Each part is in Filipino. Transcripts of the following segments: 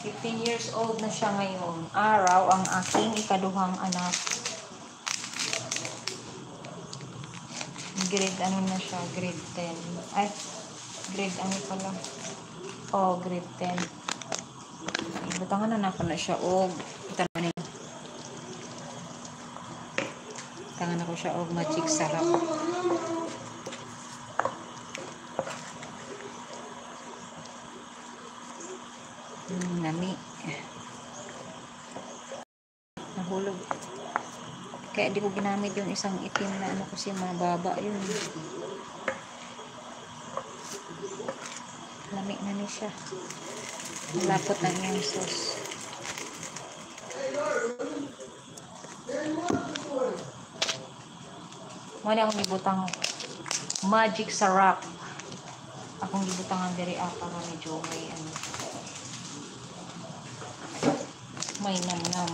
15 years old na siya ngayon. Araw ang aking ikaduhang anak. Grade ano na siya? Grade 10. Ay, grade ano pala? Oh, grade 10. Butangan na ako na siya. Oh, ito na niya. Butangan ako siya. Oh, magic sarap. Nami. Nahulog. Kaya di ko ginamit yung isang itim na ano kasi mababa yun. Lami na ni siya. Malapot na yung sauce. Muna akong ibutang magic sarap. Akong ibutang ang diri para medyo may ano. May nam-nam.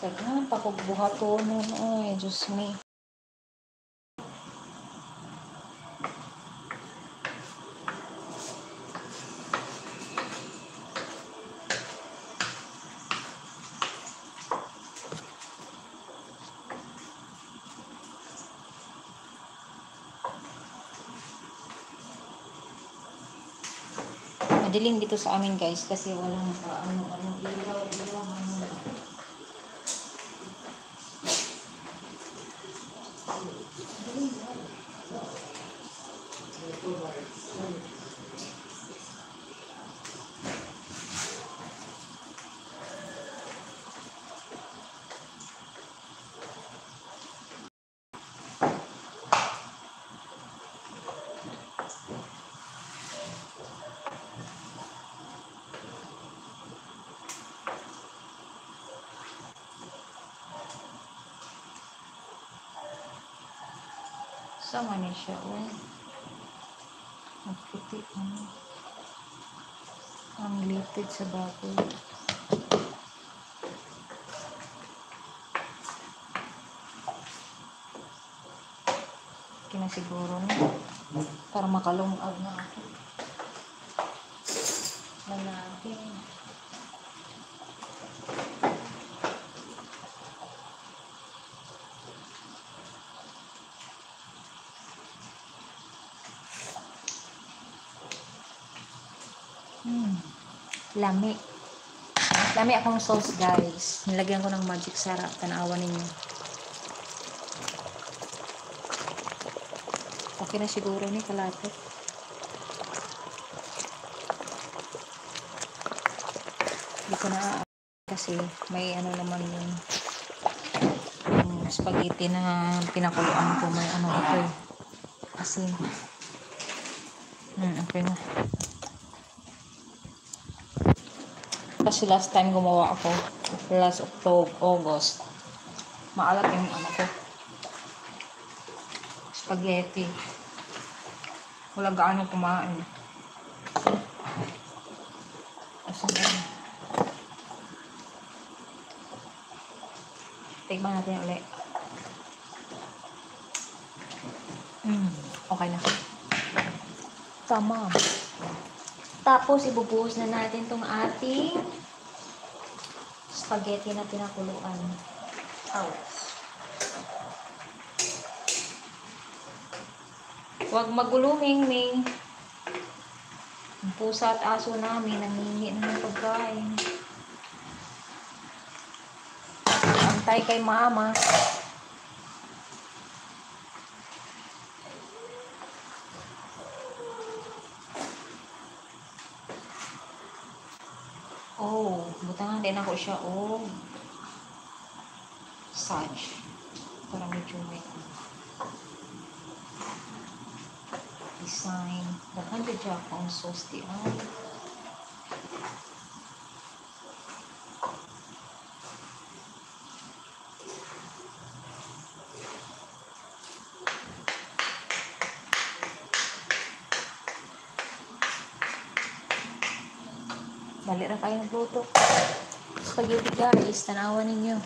Tagnan, pakugbuhato nun. Ay, Diyos me. Madilim dito sa amin guys kasi walang ano ilaw ano. Sama niya siya, oh. Magputi, ano. Ang lipid sa baboy. Kinasiguro na. Para makalungag na ako. Malaki. Lami. Lami akong sauce guys. Nilagyan ko ng magic sarap. Tanawan ninyo. Okay na siguro ni kalapit. Hindi ko na kasi may ano naman yung spaghetti na pinakuluan ko. May ano ito eh. Asin. Okay na. Kasi last time gumawa ako, last August, maalat yung ano ko, spaghetti. Wala gaano kumain. Asan. Tignan natin ulit. Okay na. Tama. Tapos, ibubuhos na natin itong ating spaghetti na pinakuluan. Huwag magulo, Ming. Ang pusa at aso namin, nangingi ng pagkain. Antay kay mama. Oh, butangan din ako siya. Oh, sage. Para medyo may design. Dahan din siya akong sauce di ay. Balik na kayo ng luto. Spaghetti guys, tanawan ninyo.